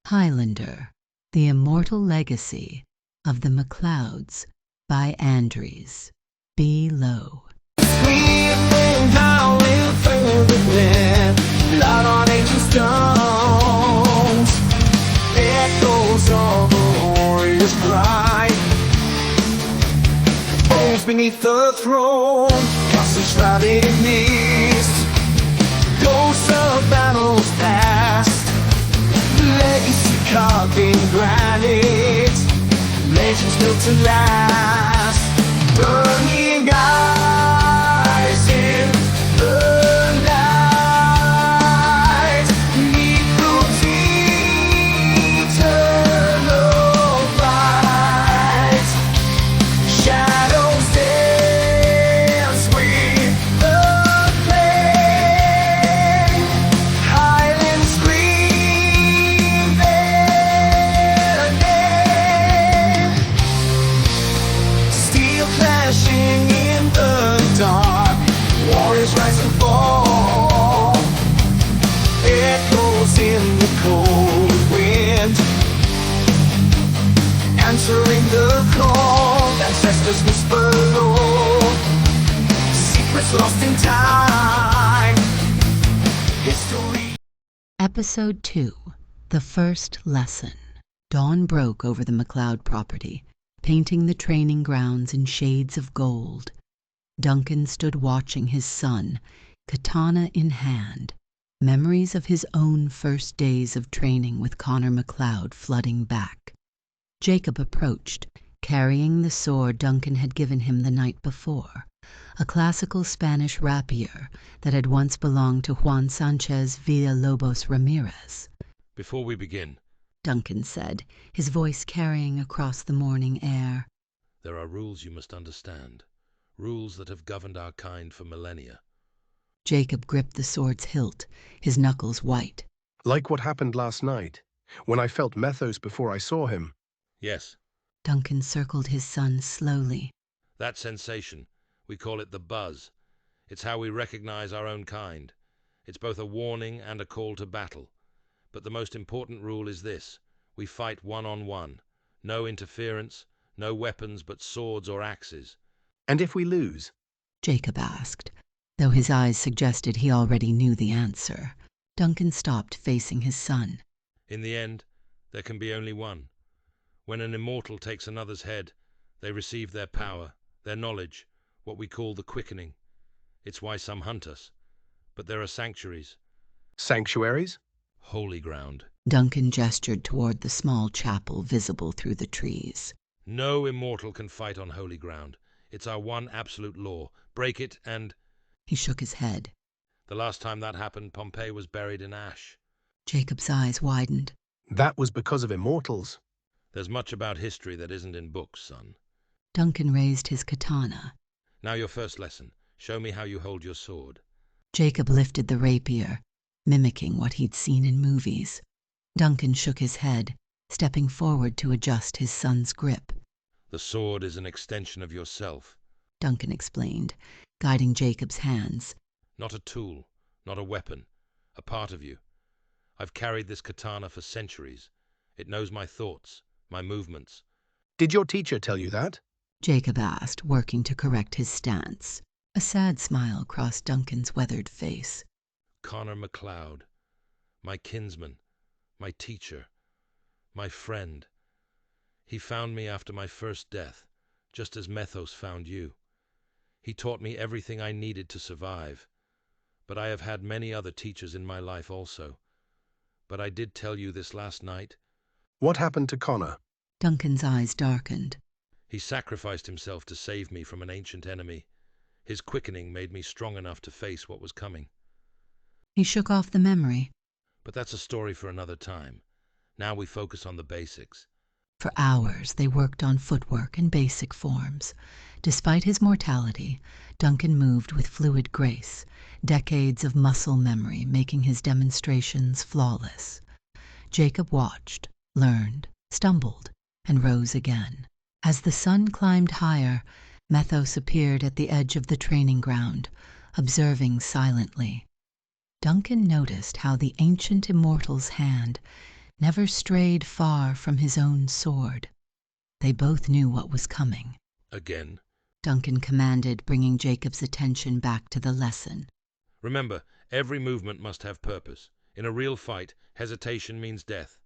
Highlander, The Immortal Legacy of the MacLeods by Andries. Below. Screaming, howling, fervently, blood on ancient stones, echoes of a warrior's cry. Bones beneath the throne, castles shrouded in mist, ghosts of battles past, legacy carved in granite, legends built to last. Burning eyes in the night, neath eternal light. Shadows dance with the flame, Highlands scream their name. Steel clashing in the dark, warriors rise and fall, echoes in the cold wind, answering the call, ancestors whisper low, secrets lost in time, history. Episode 2. The First Lesson. Dawn broke over the MacLeod property, painting the training grounds in shades of gold. Duncan stood watching his son, katana in hand, memories of his own first days of training with Connor MacLeod flooding back. Jacob approached, carrying the sword Duncan had given him the night before, a classical Spanish rapier that had once belonged to Juan Sanchez Villalobos Ramirez. Before we begin, Duncan said, his voice carrying across the morning air, there are rules you must understand, rules that have governed our kind for millennia. Jacob gripped the sword's hilt, his knuckles white. Like what happened last night, when I felt Methos before I saw him. Yes, Duncan circled his son slowly. that sensation, we call it the buzz. It's how we recognize our own kind. It's both a warning and a call to battle. But the most important rule is this: we fight one-on-one. No interference, no weapons but swords or axes. And if we lose? Jacob asked, though his eyes suggested he already knew the answer. Duncan stopped facing his son. In the end, there can be only one. When an immortal takes another's head, they receive their power, their knowledge, what we call the quickening. It's why some hunt us. But there are sanctuaries. Sanctuaries? Holy ground. Duncan gestured toward the small chapel visible through the trees. No immortal can fight on holy ground. It's our one absolute law. Break it and... He shook his head. The last time that happened, Pompeii was buried in ash. Jacob's eyes widened. That was because of immortals. There's much about history that isn't in books, son. Duncan raised his katana. Now your first lesson. Show me how you hold your sword. Jacob lifted the rapier, mimicking what he'd seen in movies. Duncan shook his head, stepping forward to adjust his son's grip. The sword is an extension of yourself. Duncan explained, guiding Jacob's hands. Not a tool, not a weapon, a part of you. I've carried this katana for centuries. It knows my thoughts, my movements. Did your teacher tell you that? Jacob asked, working to correct his stance. A sad smile crossed Duncan's weathered face. Connor MacLeod, my kinsman, my teacher, my friend. He found me after my first death, just as Methos found you. He taught me everything I needed to survive. But I have had many other teachers in my life also. But I did tell you this last night. What happened to Connor? Duncan's eyes darkened. He sacrificed himself to save me from an ancient enemy. His quickening made me strong enough to face what was coming. He shook off the memory. But that's a story for another time. Now we focus on the basics. For hours they worked on footwork and basic forms. Despite his mortality, Duncan moved with fluid grace, decades of muscle memory making his demonstrations flawless. Jacob watched, learned, stumbled, and rose again. As the sun climbed higher, Methos appeared at the edge of the training ground, observing silently. Duncan noticed how the ancient immortal's hand never strayed far from his own sword. They both knew what was coming. Again. Duncan commanded, bringing Jacob's attention back to the lesson. Remember, every movement must have purpose. In a real fight, hesitation means death.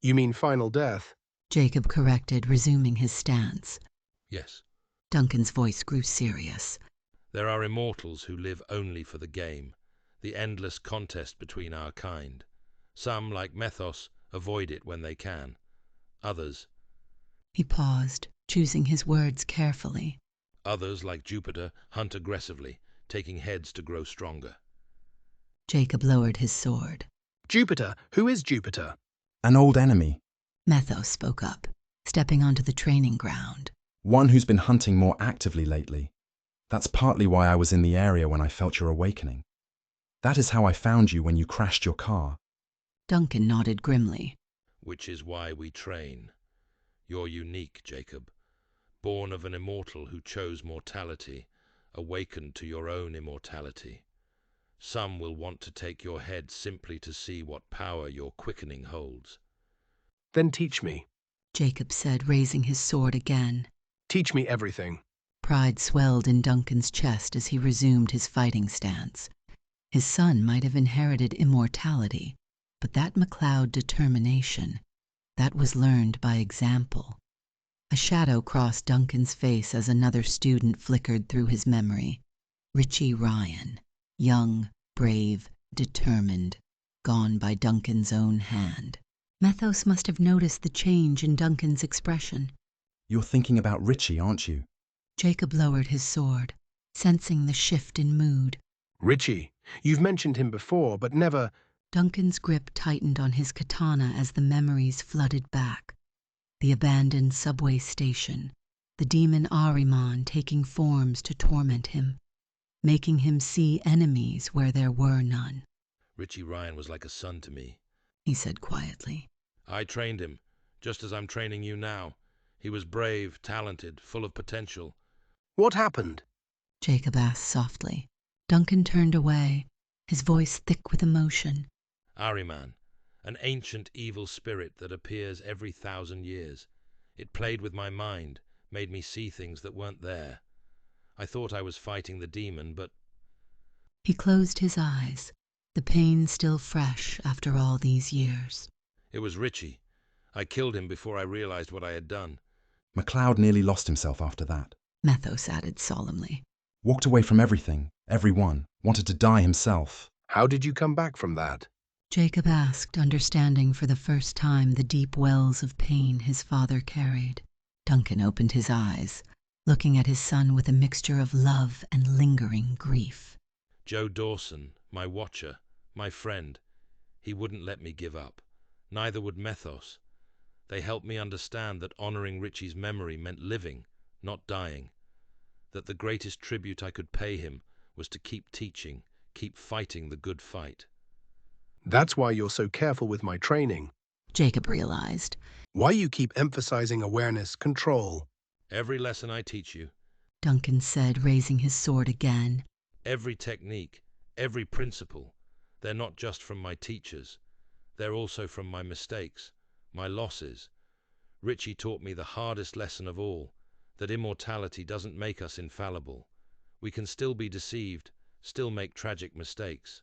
You mean final death? Jacob corrected, resuming his stance. Yes. Duncan's voice grew serious. There are immortals who live only for the game, the endless contest between our kind. Some, like Methos, avoid it when they can. Others... He paused, choosing his words carefully. Others, like Jupiter, hunt aggressively, taking heads to grow stronger. Jacob lowered his sword. Jupiter? Who is Jupiter? An old enemy. Methos spoke up, stepping onto the training ground. One who's been hunting more actively lately. That's partly why I was in the area when I felt your awakening. That is how I found you when you crashed your car. Duncan nodded grimly. Which is why we train. You're unique, Jacob. Born of an immortal who chose mortality, awakened to your own immortality. Some will want to take your head simply to see what power your quickening holds. Then teach me. Jacob said, raising his sword again. Teach me everything. Pride swelled in Duncan's chest as he resumed his fighting stance. His son might have inherited immortality, but that MacLeod determination, that was learned by example. A shadow crossed Duncan's face as another student flickered through his memory. Richie Ryan, young, brave, determined, gone by Duncan's own hand. Methos must have noticed the change in Duncan's expression. You're thinking about Richie, aren't you? Jacob lowered his sword, sensing the shift in mood. Richie. You've mentioned him before, but never... Duncan's grip tightened on his katana as the memories flooded back. The abandoned subway station, the demon Ahriman taking forms to torment him, making him see enemies where there were none. Richie Ryan was like a son to me, he said quietly. I trained him, just as I'm training you now. He was brave, talented, full of potential. What happened? Jacob asked softly. Duncan turned away, his voice thick with emotion. Ahriman, an ancient evil spirit that appears every 1,000 years. It played with my mind, made me see things that weren't there. I thought I was fighting the demon, but... He closed his eyes, the pain still fresh after all these years. It was Richie. I killed him before I realized what I had done. MacLeod nearly lost himself after that. Methos added solemnly. Walked away from everything, everyone, wanted to die himself. How did you come back from that? Jacob asked, understanding for the first time the deep wells of pain his father carried. Duncan opened his eyes, looking at his son with a mixture of love and lingering grief. Joe Dawson, my watcher, my friend, he wouldn't let me give up. Neither would Methos. They helped me understand that honoring Richie's memory meant living, not dying. That the greatest tribute I could pay him was to keep teaching, keep fighting the good fight. That's why you're so careful with my training. Jacob realized. Why you keep emphasizing awareness, control. Every lesson I teach you, Duncan said, raising his sword again. every technique, every principle, they're not just from my teachers. They're also from my mistakes, my losses. Richie taught me the hardest lesson of all, that immortality doesn't make us infallible. We can still be deceived, still make tragic mistakes.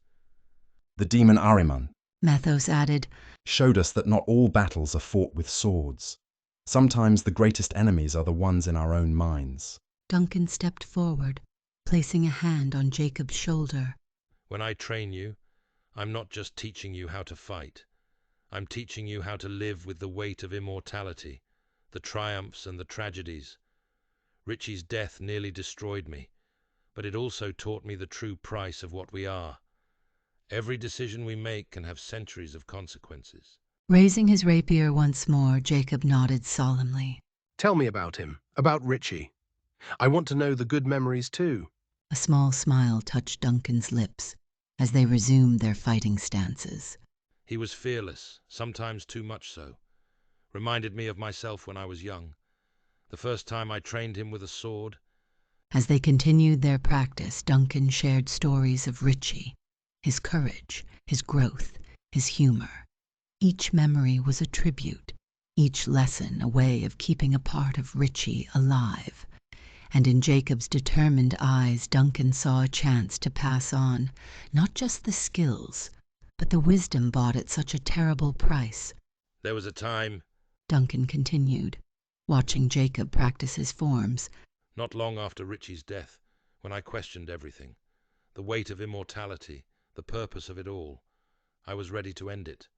The demon Ahriman Methos added. showed us that not all battles are fought with swords. Sometimes the greatest enemies are the ones in our own minds. Duncan stepped forward, placing a hand on Jacob's shoulder. When I train you, I'm not just teaching you how to fight. I'm teaching you how to live with the weight of immortality, the triumphs and the tragedies. Richie's death nearly destroyed me, but it also taught me the true price of what we are. Every decision we make can have centuries of consequences. Raising his rapier once more, Jacob nodded solemnly. Tell me about him, about Richie. I want to know the good memories too. A small smile touched Duncan's lips as they resumed their fighting stances. He was fearless, sometimes too much so. Reminded me of myself when I was young. The first time I trained him with a sword. As they continued their practice, Duncan shared stories of Richie, his courage, his growth, his humor. Each memory was a tribute, each lesson a way of keeping a part of Richie alive. And in Jacob's determined eyes, Duncan saw a chance to pass on, not just the skills, but the wisdom bought at such a terrible price. There was a time, Duncan continued, watching Jacob practice his forms. not long after Richie's death, when I questioned everything. The weight of immortality, the purpose of it all. I was ready to end it.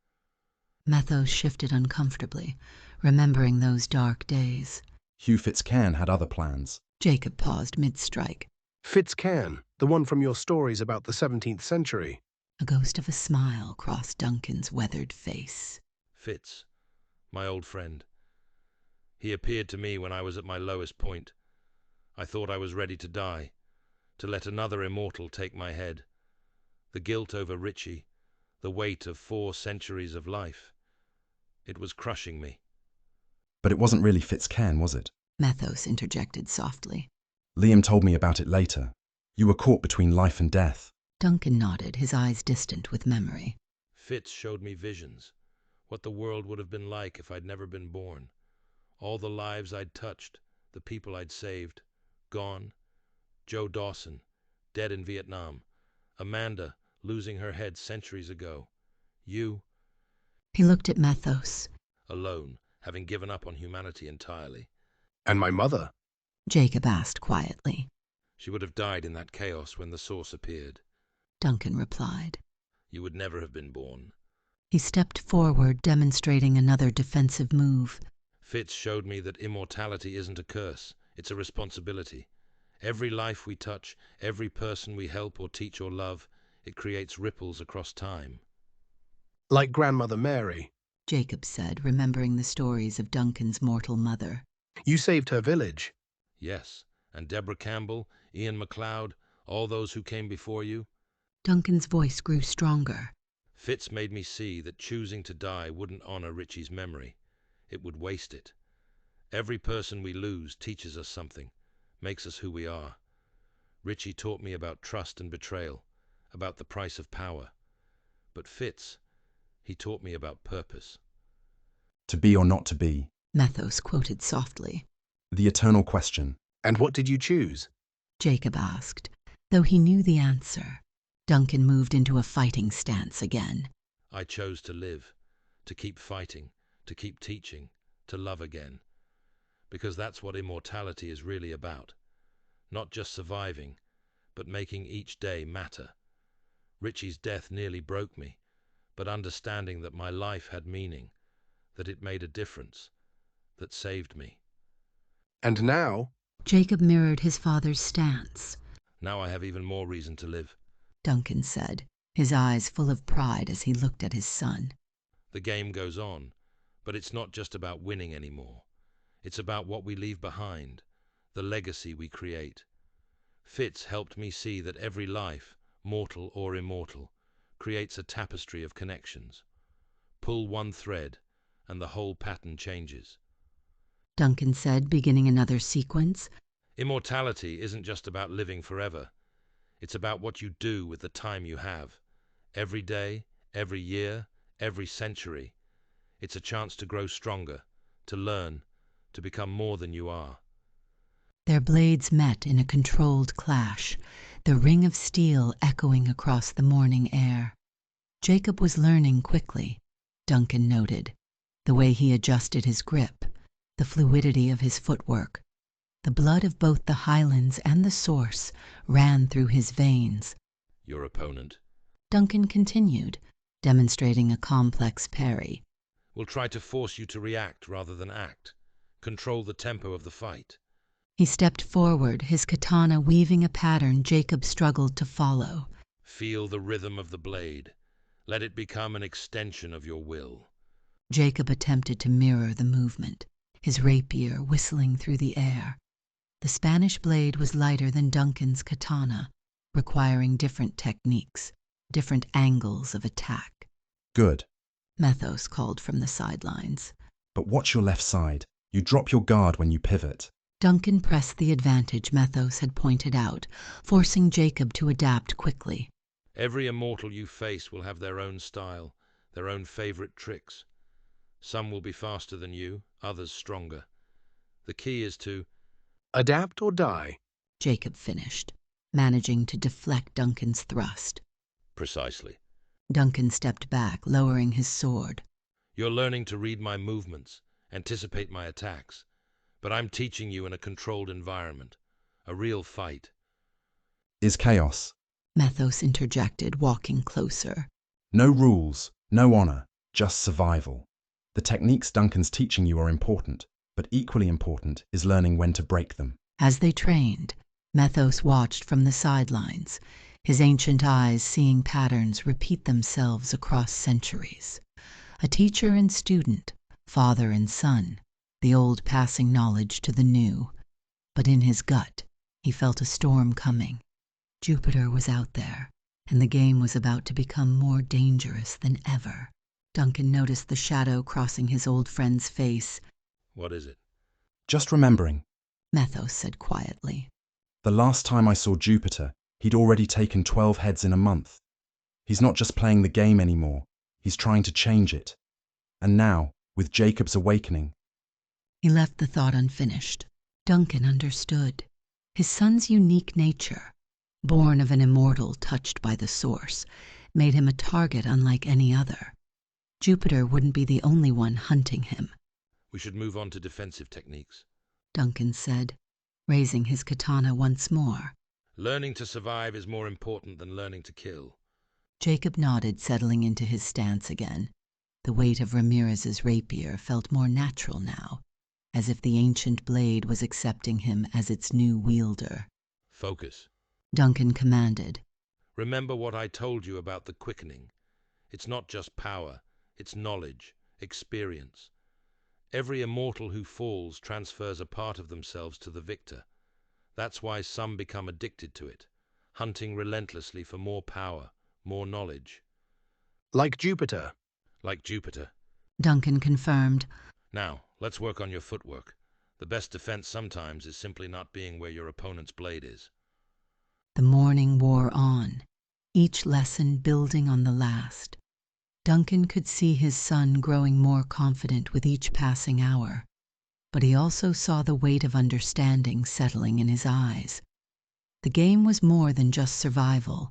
Methos shifted uncomfortably, remembering those dark days. Hugh Fitzcairn had other plans. Jacob paused mid-strike. Fitzcairn, the one from your stories about the 17th century. A ghost of a smile crossed Duncan's weathered face. Fitz, my old friend. He appeared to me when I was at my lowest point. I thought I was ready to die, to let another immortal take my head. The guilt over Richie, the weight of 4 centuries of life. It was crushing me. But it wasn't really Fitzcairn, was it? Methos interjected softly. Liam told me about it later. You were caught between life and death. Duncan nodded, his eyes distant with memory. Fitz showed me visions, what the world would have been like if I'd never been born. All the lives I'd touched, the people I'd saved, gone. Joe Dawson, dead in Vietnam. Amanda, losing her head centuries ago. You, He looked at Methos. alone, having given up on humanity entirely. And my mother. Jacob asked quietly. She would have died in that chaos when the source appeared. Duncan replied. You would never have been born. He stepped forward, demonstrating another defensive move. Fitz showed me that immortality isn't a curse, it's a responsibility. Every life we touch, every person we help or teach or love, it creates ripples across time. Like Grandmother Mary. Jacob said, remembering the stories of Duncan's mortal mother. You saved her village. Yes, and Deborah Campbell, Ian MacLeod, all those who came before you. Duncan's voice grew stronger. Fitz made me see that choosing to die wouldn't honor Richie's memory. It would waste it. Every person we lose teaches us something, makes us who we are. Richie taught me about trust and betrayal, about the price of power. But Fitz, he taught me about purpose. To be or not to be. Methos quoted softly. The eternal question. And what did you choose? Jacob asked, though he knew the answer. Duncan moved into a fighting stance again. I chose to live, to keep fighting, to keep teaching, to love again. Because that's what immortality is really about. Not just surviving, but making each day matter. Richie's death nearly broke me, but understanding that my life had meaning, that it made a difference, that saved me. And now? Jacob mirrored his father's stance. Now I have even more reason to live. Duncan said, his eyes full of pride as he looked at his son. The game goes on, but it's not just about winning anymore. It's about what we leave behind, the legacy we create. Fitz helped me see that every life, mortal or immortal, creates a tapestry of connections. Pull one thread, and the whole pattern changes. Duncan said, beginning another sequence. Immortality isn't just about living forever. It's about what you do with the time you have. Every day, every year, every century. It's a chance to grow stronger, to learn, to become more than you are. Their blades met in a controlled clash, the ring of steel echoing across the morning air. Jacob was learning quickly, Duncan noted, the way he adjusted his grip, the fluidity of his footwork. The blood of both the Highlands and the Source ran through his veins. Your opponent Duncan continued, demonstrating a complex parry. will try to force you to react rather than act, control the tempo of the fight. He stepped forward, his katana weaving a pattern Jacob struggled to follow. Feel the rhythm of the blade. Let it become an extension of your will. Jacob attempted to mirror the movement, his rapier whistling through the air. The Spanish blade was lighter than Duncan's katana, requiring different techniques, different angles of attack. Good. Methos called from the sidelines. But watch your left side. You drop your guard when you pivot. Duncan pressed the advantage Methos had pointed out, forcing Jacob to adapt quickly. Every immortal you face will have their own style, their own favorite tricks. Some will be faster than you, others stronger. The key is to Adapt or die. Jacob finished, managing to deflect Duncan's thrust. Precisely. Duncan stepped back, lowering his sword. You're learning to read my movements, anticipate my attacks, but I'm teaching you in a controlled environment, a real fight. Is chaos. Methos interjected, walking closer. No rules, no honor, just survival. The techniques Duncan's teaching you are important, but equally important is learning when to break them. As they trained, Methos watched from the sidelines, his ancient eyes seeing patterns repeat themselves across centuries. A teacher and student, father and son, the old passing knowledge to the new. But in his gut, he felt a storm coming. Jupiter was out there, and the game was about to become more dangerous than ever. Duncan noticed the shadow crossing his old friend's face. What is it? Just remembering. Methos said quietly. The last time I saw Jupiter, he'd already taken 12 heads in a month. He's not just playing the game anymore, he's trying to change it. And now, with Jacob's awakening. He left the thought unfinished. Duncan understood. His son's unique nature, born of an immortal touched by the source, made him a target unlike any other. Jupiter wouldn't be the only one hunting him. We should move on to defensive techniques. Duncan said, raising his katana once more. Learning to survive is more important than learning to kill. Jacob nodded, settling into his stance again. The weight of Ramirez's rapier felt more natural now, as if the ancient blade was accepting him as its new wielder. Focus. Duncan commanded. Remember what I told you about the quickening. It's not just power, it's knowledge, experience. Every immortal who falls transfers a part of themselves to the victor. That's why some become addicted to it, hunting relentlessly for more power, more knowledge. Like Jupiter. Like Jupiter. Duncan confirmed. Now, let's work on your footwork. The best defense sometimes is simply not being where your opponent's blade is. The morning wore on, each lesson building on the last. Duncan could see his son growing more confident with each passing hour, but he also saw the weight of understanding settling in his eyes. The game was more than just survival.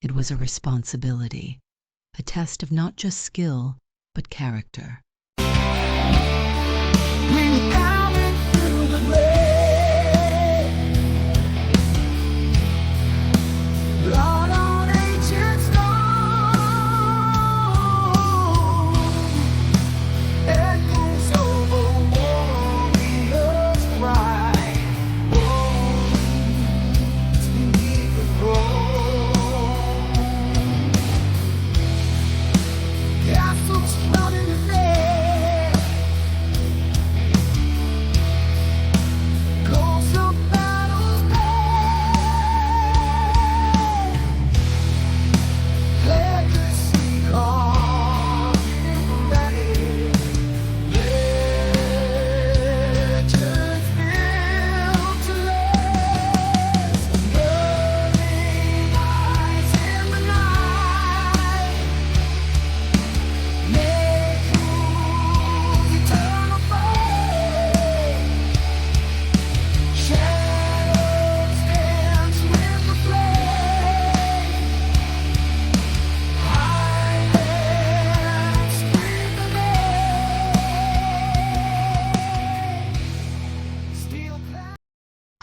It was a responsibility, a test of not just skill, but character.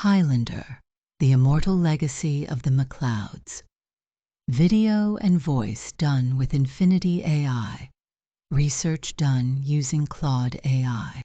Highlander, the Immortal Legacy of the MacLeods. Video and voice done with Infinity AI. Research done using Claude AI.